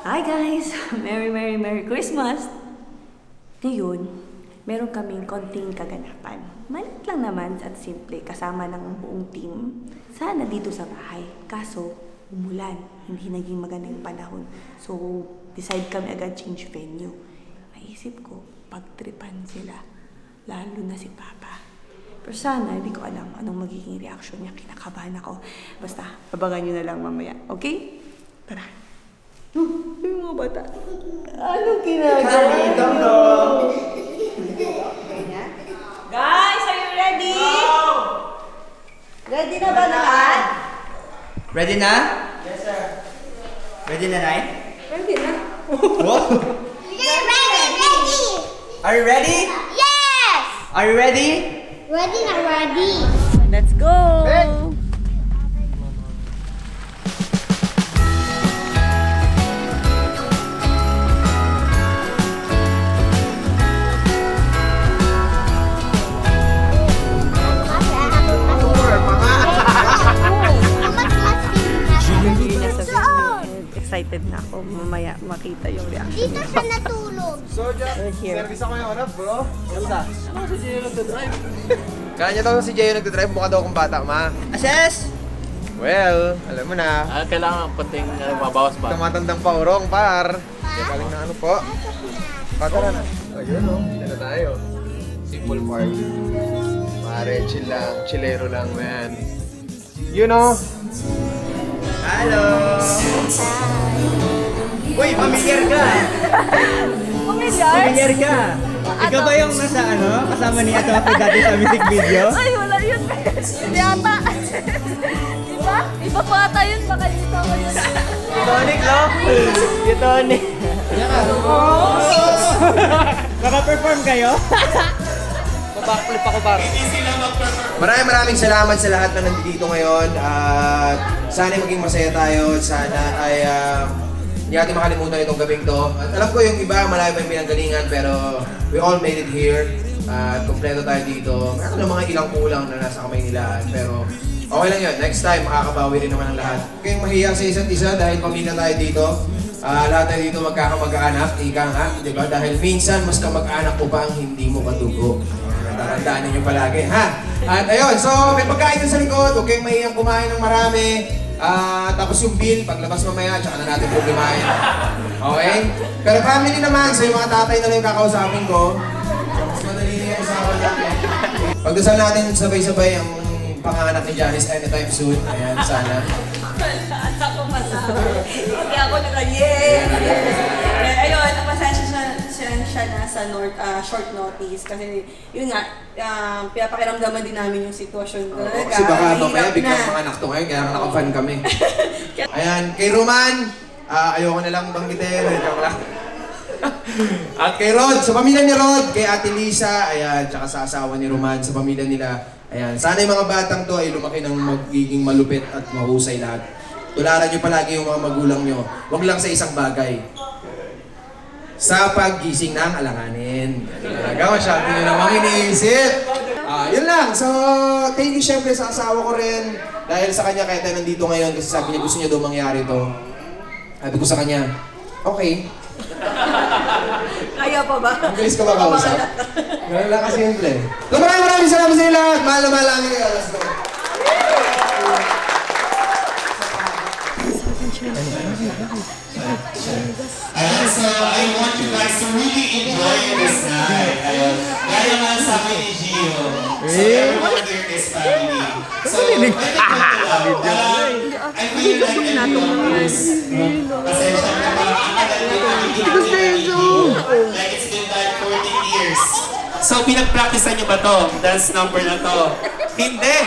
Hi guys! Merry Christmas! Ngayon, meron kaming konting kaganapan. Malit lang naman at simple kasama ng buong team. Sana dito sa bahay. Kaso, umulan. Hindi naging maganda yung panahon. So, decide kami agad change venue. Naisip ko, pagtripan sila. Lalo na si Papa. Pero sana, hindi ko alam anong magiging reaction niya. Kinakabahan ako. Basta, abangan nyo na lang mamaya. Okay? Tara! Yung mga bata. Anong ginagawa? Guys, are you ready? No! Ready na ba lahat? Ready na? Yes, sir. Ready na, Nay? Ready na. What? Ready! Are you ready? Yes! Are you ready? Ready na ready. Let's go! Excited na ako. Mamaya makita yung reaction Dito siya natulog. So, here. service ako yung anak, bro. Kamusta? Si Jay nagdadrive. Kaya niya daw si Jay nagdadrive, mukha daw akong bata, ma. Assess! Well, alam mo na. Kailangan konting mabawas pa. Tumatandang paurong, par. Galing na ano po. Patara na. Ayun o, dito na tayo. Simple park. Pare, chill lang. Chillero lang, man. You know? Hello! Uy, familiar ka! Familiar ka! Ikaw ba yung nasa kasama niya ito dati sa music video? Ay, wala yun. Hindi ata. Diba? Iba pa ata yun. Baka dito ko yun. Tonic, no? Yung Tonic. Naka-perform kayo? Backflip ako, par. Maraming salamat sa lahat na nandito ngayon. At sana maging masaya tayo. Sana ay hindi natin makalimutan itong gabing to. At alam ko yung iba, malayo pa yung pinanggalingan, pero we all made it here. At kompleto tayo dito. Meron na mga ilang kulang na nasa kamay nila. Pero okay lang yun. Next time, makakabawi rin naman ang lahat. Huwag kayong mahiya sa isa't isa dahil pamilya tayo dito. Lahat tayo dito magkakamag-anak, ika nga, di ba? Dahil minsan, mas kamag-anak mo pa ang hindi mo kadugo. Tarandaanin nyo palagi, ha? At ayun, so may pagkain sa likod, huwag kayong mahiyang kumain ng marami. Tapos yung bill, paglabas mamaya, tsaka na natin problemahin. Okay? Pero family naman, so yung mga tatay na lang yung kakausapin ko, mas madali na yung usapan natin. Pagdasal natin sabay-sabay ang panganak ni Janice anytime soon. Ayan, sana. Anak ko masama. Hindi ako naka-yay! Ayun, napasensya siya na sa short notice kasi yun nga, pinapakiramdaman din namin yung sitwasyon ko. Kasi baka mamaya biglang mga anak to ngayon, kaya naka-fan kami. Ayan, kay Roman, ayoko na lang banggitin. Joke lang. At kay Rod, sa pamilya ni Rod, kay Ate Lisa, ayan, tsaka sa asawa ni Roman, sa pamilya nila. Ayan, sana yung mga batang to ay lumaki ng magiging malupit at mahusay lahat. Tularan nyo palagi yung mga magulang nyo. Huwag lang sa isang bagay. Sa paggising ng alanganin. Talaga, masyado nyo namang iniisip. Yun lang. So, thank you syempre sa asawa ko rin. Dahil sa kanya, kahit tayo nandito ngayon, kasi sabi niya gusto niya daw mangyari to. Sabi ko sa kanya, okay. Kaya pa ba? Ang bilis ko makausap. Ganun lang kasi simple. So, maraming salamat sa inyo lahat. Mahal na mahal namin kayo. Let's go. So I want you guys to really enjoy this night. Gaya nga sabi ni Gio. So everyone there is family. So I feel like everyone is pasensya na ba? Like it's been like 14 years. So pinag-practicean nyo ba to? Dance number na to? Hindi!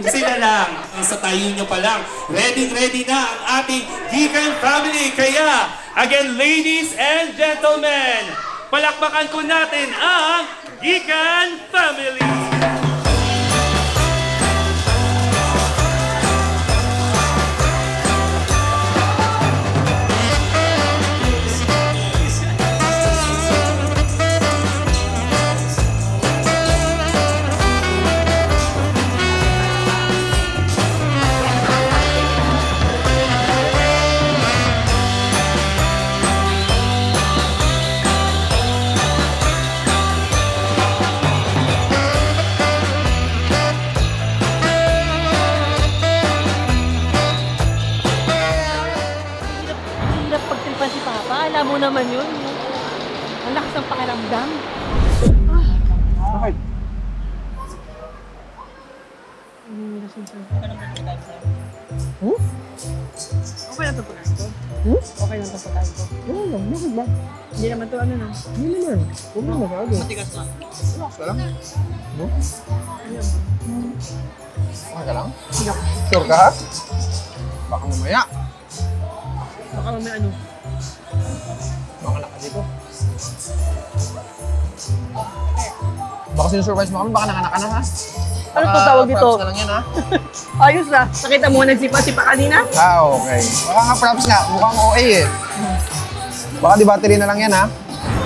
Sila lang. Sa tayo nyo pa lang. Ready na ang ating Gikan family. Kaya, again, ladies and gentlemen, palakpakan po natin ang Gikan family. pa si Papa. Alam mo naman yun. Ang lakas ng pakiramdam. Bakit? Okay lang ito pagkain ko. Okay lang ito pagkain ko. Bakit ba? Hindi naman ito ano na. Hindi naman. Huwag mo masyado. Matigas na. Relax ka lang. Okay ka lang? Sure ka ha? Baka mamaya. Baka mamaya ano. Baka naka dito. Baka sinusurprise mo kami, baka nanganak ka na ha? Ano po tawag dito? Props na lang yan ha? Ayos na. Nakita mo nagsipa-sipa kanina? Okay. Baka nga props nga, mukhang OA eh. Baka di battery na lang yan ha?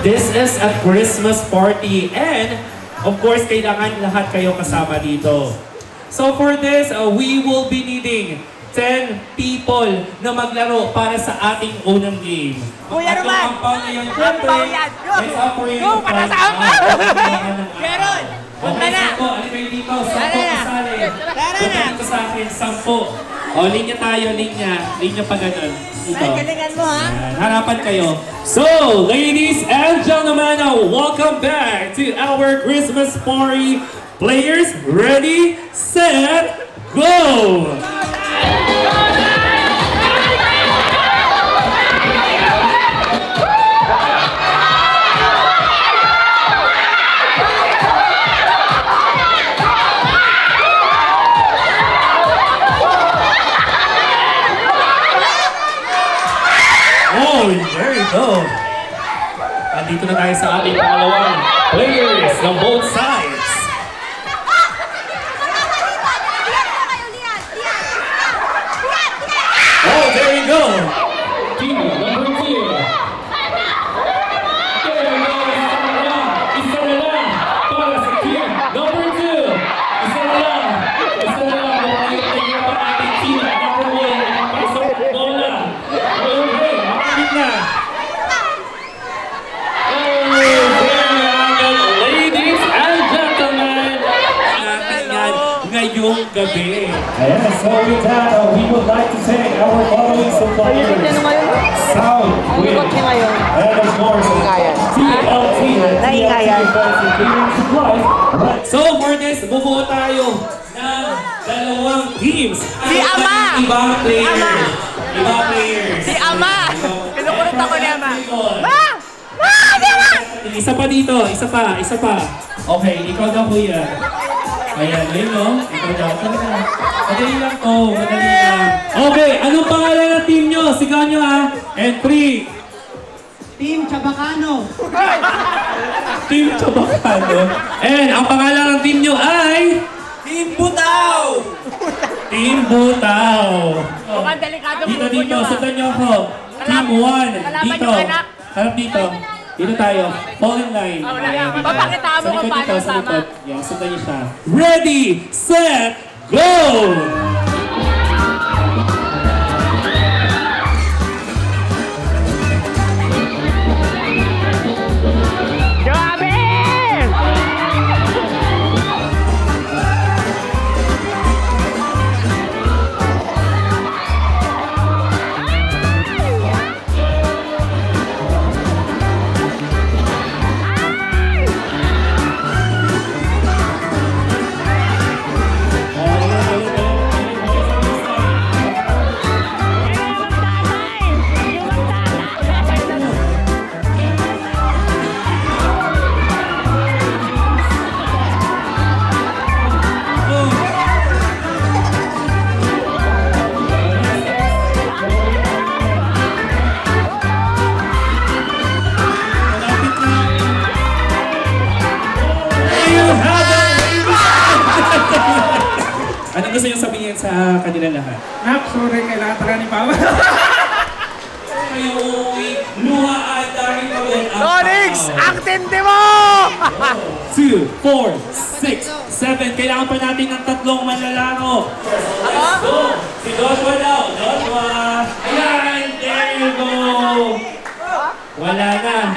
This is a Christmas party and of course, kailangan lahat kayo kasama dito. So for this, we will be needing 10 people na maglaro para sa ating unang game. Kuya Roman! Go! Para sa ama! Meron! Punta na! Alin kayo dito? 10 kasali. Punta dito sa akin, 10. O, linya tayo, linya. Linya pa ganun. Ito. Ay, galingan mo ha! Harapan kayo. So, ladies and gentlemen, welcome back to our Christmas party. Players, ready, set, go! Oh, there you go. Andito na tayo sa ating pangalawang players ng both sides. Oh, there you go. Team number 2. There you go. Isa na lang. Para sa team number 2. Isa na lang. Isa na lang. Tingnan pa natin team number 1. Pasok bola. Okay, makakabit na. Ladies and gentlemen, natin yan ngayong gabi. Ayan, so with that, we would like to thank our following suppliers. Sound, Wind, and of course, TLT, So for this, bubuo tayo ng dalawang teams. Si Ama! Ibang players. Ibang players. Si Ama! Kinukurot ako ni Ama. Isa pa dito, isa pa. Okay, ikaw daw kuya. Ayan, yun no? Ikaw daw. Madali lang to, madali lang. Okay, anong pangalan ng team nyo? Sigaw nyo ha. And 3. Team Chabacano. Team Chabacano. And ang pangalan ng team nyo ay... Team Butaw. Team Butaw. Mukhang delikado mo Dito, sundan nyo ako. Team 1, dito. Harap dito. Dito tayo. Fall in line. Ayan, Papakita mo kung paano sa sama. likod. Yan, sundan nyo siya. Ready, set, go! Anong gusto nyo sabihin sa kanila lahat? Nap, sorry, kailangan talaga ni Papa. Kayo uwi, luha at dahil kami ang Tonix! Ang tindi mo! 2, 4, 6, 7. Kailangan pa natin ng 3 manlalaro. Let's go! Si Joshua daw. Joshua! Ayan! There you go! Wala na.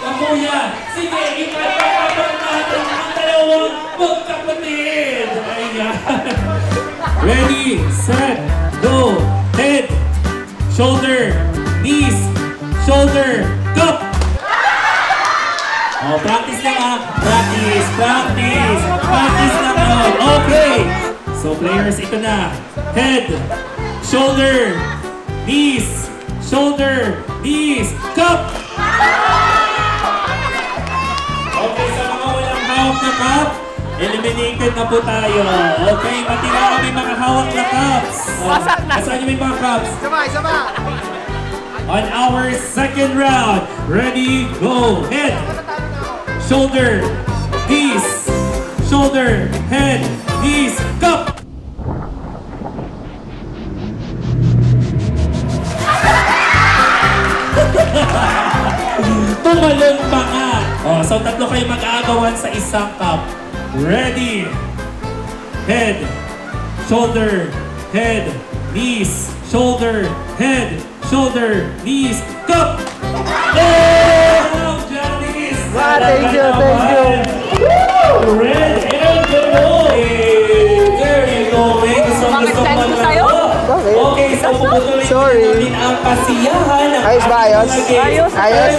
Kamuya! Sige, ipatapapag natin ang dalawang magkapatid! Ayan! Ready, set, go! Head, shoulder, knees, shoulder, cup! Oh, practice lang ha. Practice. Practice lang yun. Okay. So players, ito na. Head, shoulder, knees, shoulder, knees, cup! Okay, sa mga walang hawak na cup, eliminated na po tayo. Okay, matira kami mga hawak na cups. Wasak na. Nasaan yung mga cups? Sabay! On our second round, ready, go, head, shoulder, knees, shoulder, head, knees, cup! Tumalon pa nga! Oh, so tatlo kayo mag-aagawan sa isang cup. Ready, head, shoulder, head, knees, shoulder, head, shoulder, knees, cup! Oh! Janice! Thank you. Red and yellow! There you go, eh. Gusto Mag-extend ko sa'yo? Okay, so puputuloy natin ang kasiyahan ng Ayos ba, ayos? Ayos!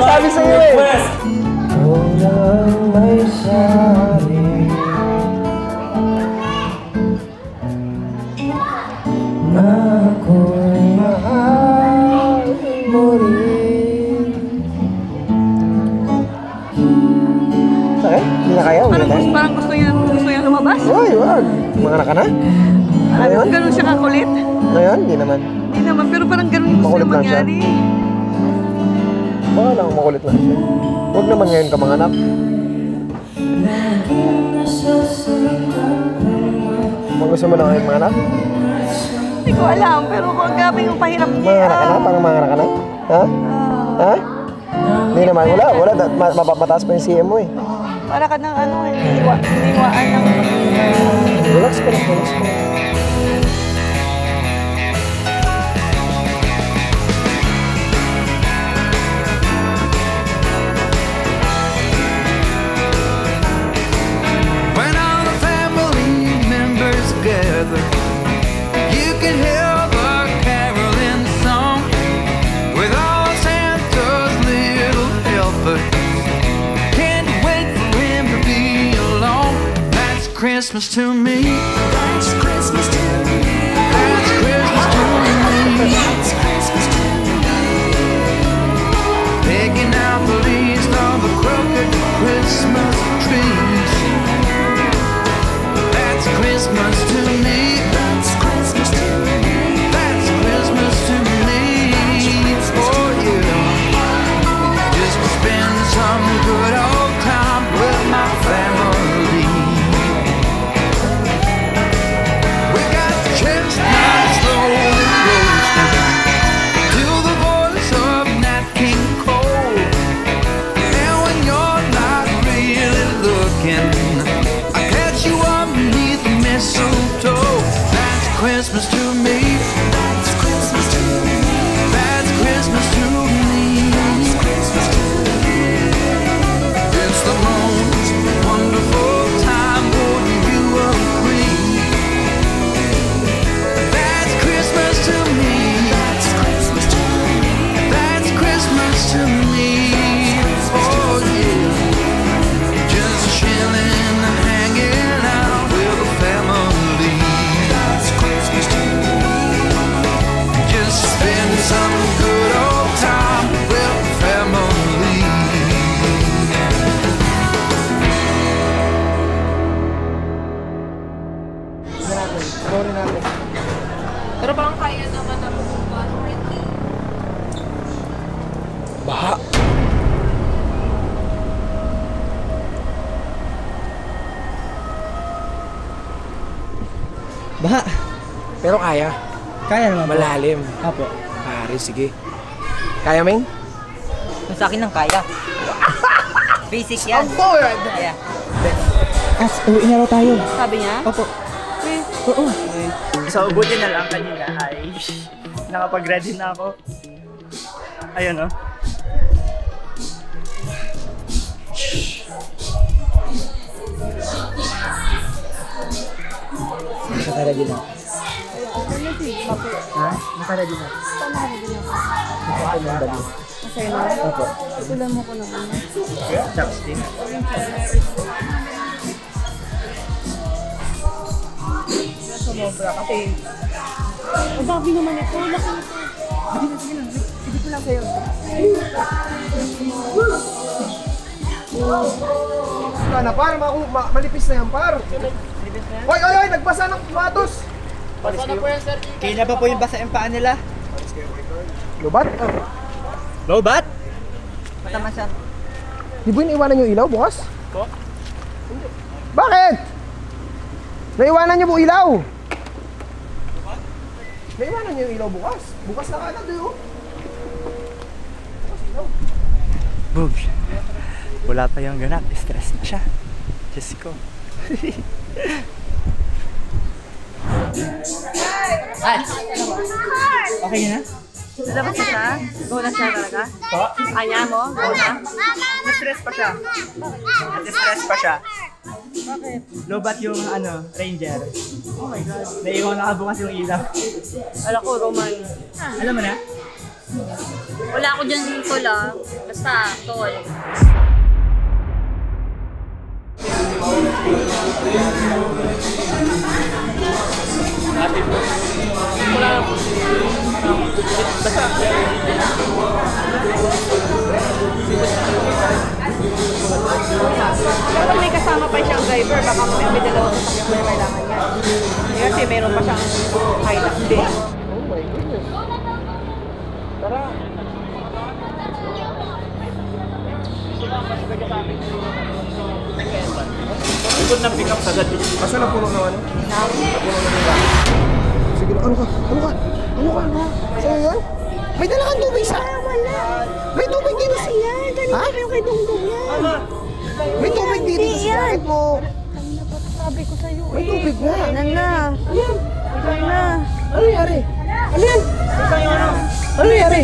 Sabi sa'yo eh. Hindi na kaya, Parang gusto niya lumabas. Uy, wag. Manganak ka na? Ngayon? Ganun siya kakulit. Ngayon? Hindi naman. Hindi naman, pero parang ganun gusto Makulit niya lang siya. mangyari. Baka lang makulit lang siya. Huwag naman ngayon ka manganak. Gusto mo na ngayon manganak? Hindi ko alam, pero kung gabi yung pahirap niya. Manganak ka na? Parang manganak ka na? Ha? Ha? Hindi naman. Wala. Mataas pa yung CM mo eh. Para ka ng hiniwaan ng... Relax ka lang. When all the family members gather, you can hear the caroling song with all Santa's little helpers. Can't wait for him to be along. That's Christmas to me. That's Christmas to me. That's Christmas to me. That's Christmas to me. Picking out the leaves of the crooked Christmas trees. That's Christmas to me. That's Christmas to me. That's Christmas to me. Oh yeah. Just to spend some good old time with my family. We got chestnuts slowly roasting to the voice of Nat King Cole. And when you're not really looking, I catch you underneath the mistletoe. That's Christmas to me. That's Christmas to me. That's Christmas to me. That's Christmas to me. It's the most wonderful time, wouldn't you agree? That's Christmas to me. That's Christmas to me. That's Christmas to me. Oh yeah. Just chilling and hanging out with the family. That's Christmas to me. Just spend some good old time with the family. Pero parang kaya naman na pumunta. Baha. Baha. Pero kaya. Kaya naman po. Malalim. Apo. Pare, sige. Kaya, Ming? Sa akin ng kaya. Basic yan. Ang bored! Kaya. Uwi na raw tayo. Sabi niya? Opo. Oo. So, buti na lang kanina ay nakapag-ready na ako. Ayun, oh. Naka-ready na. Ha? Naka-ready na. natin yung dali. Masaya na. Opo. Tulan mo ko naman. Chopstick. Sumobra kasi. Ang dami naman ito. Laki ito. Sige ko lang sa'yo. Wala na par, malipis na yan par. Oy, oy, oy, nagbasa ng tomatos. Kailan pa po yung basa yung paa nila? Lubat? Lobat? Matama siya. Di ba iniwanan yung ilaw bukas? Po? Bakit? Naiwanan niyo po ilaw? Naiwanan niyo yung ilaw bukas? Bukas na agad eh, oh. Boobs. Wala pa yung ganap. Stress na siya. Diyos ko. Okay na? Labas na siya? Go na siya talaga? Po? Kanya mo? Go na? Na-stress pa siya. Na-stress pa siya. Bakit? Lobat yung ranger. Oh my God. Naiwan na bukas yung ilaw. Alam ko, Roman. Alam mo na? Wala ako dyan tol ah. Basta, tol. Kapag may kasama pa siyang driver, baka may dalawang sasakyan na kailangan niya. Kasi meron pa siyang highlock day. Oh my goodness. Tara. Ikot ng pick up sa gati. Asa na puno naman? Napuno na nila. Sige, ano ka? Ano ka? Ano ka? Sa'yo yan? May dala kang tubig sa... Wala. May tubig dito sa... Ha? Kay Dongdong yan. May tubig dito sa jacket mo. Sabi ko sa'yo May tubig na. Nan na. Ikaw na. Ano nangyari? Ano yan? Ano nangyari?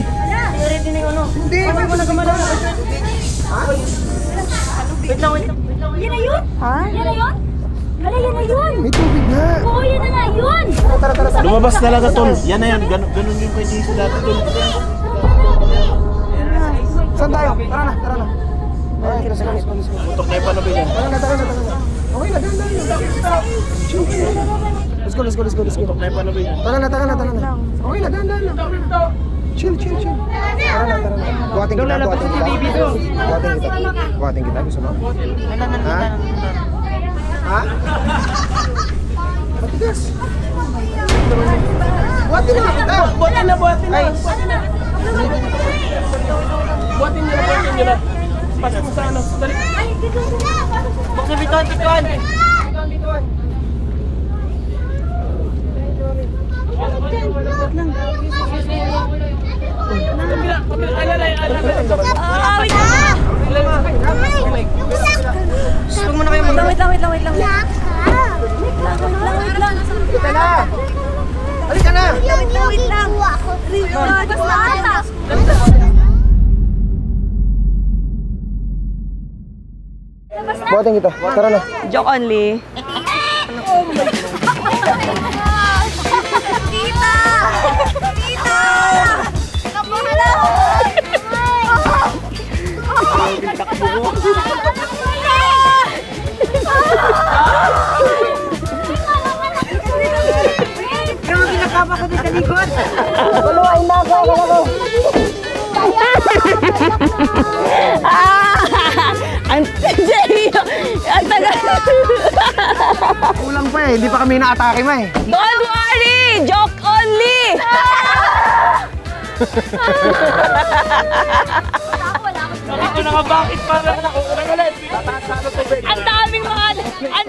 Ready na yung ano. Hindi, may wala kamala. Ha? Wait lang. Yan na yun? Ha? Yan na yun? Hala, yan na yun! May tubig na. Oo, yan na nga yun! Tara. Lumabas talaga tol. Yan na yan. Ganun yung kay Jesus dati tol. Saan tayo? Tara na. Okay, let's go. Tutok na yung panabi yan. Tara na. Okay na, ganda. Chill. Let's go. Tutok na yung panabi yan. Tara na. Okay na, ganda. Chill. Tara na. Buhatin kita. Gusto mo? Ha? Matigas. Buhatin na kita. Buhatin na. Buhatin nyo na. Pasok mo sa ano. Dali. Buksan bituan. Huwag mo na kayo mag- Wait lang. Halika na. Halika na. Wait lang. Buhatin kita. Tara na. Joke only. Tita! Grabe, nakapa ko dito sa likod. Tuluay na ako. Ang tagal. Kulang pa eh. Hindi pa kami na-atake ma eh. Don't worry! Joke only! Ako nakabakit para ako ulit. Ang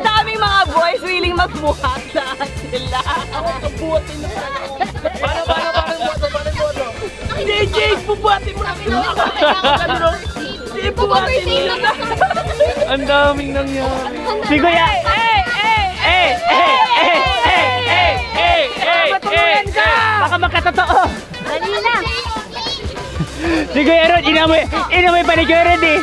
daming mga boys willing magbuhat lahat sila. Buhatin na. Paano buhatin? DJ, bubuhatin mo na. Hindi, buhatin nila. Ang daming nangyari. Si Kuya! Baka magkatotoo! Dali na! Si Kuya Rod, inamoy pa ni Kuya Rod eh!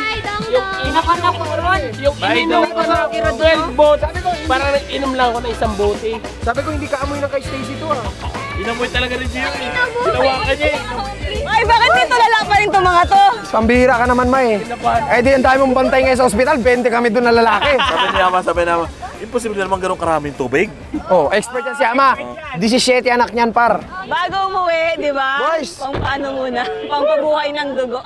Inakanap ko ron. Yung ininom ko na 12 bote. Sabi ko, parang inom lang ako ng isang bote. Sabi ko hindi ka amoy ng kay Stacy to ah. Inamoy talaga ni Gio. Ginawa ka niya eh. Ay, bakit dito lala pa rin itong mga to? Pambihira ka naman, May. Eh di ang dami mong bantay ngayon sa ospital, 20 kami doon na lalaki. Sabi naman. Imposible naman ganun karaming tubig. Oh, expert yan si Ama. 17 anak niyan, par. Bago umuwi, di ba? Boys! Pang paano muna? Pang pabuhay ng dugo.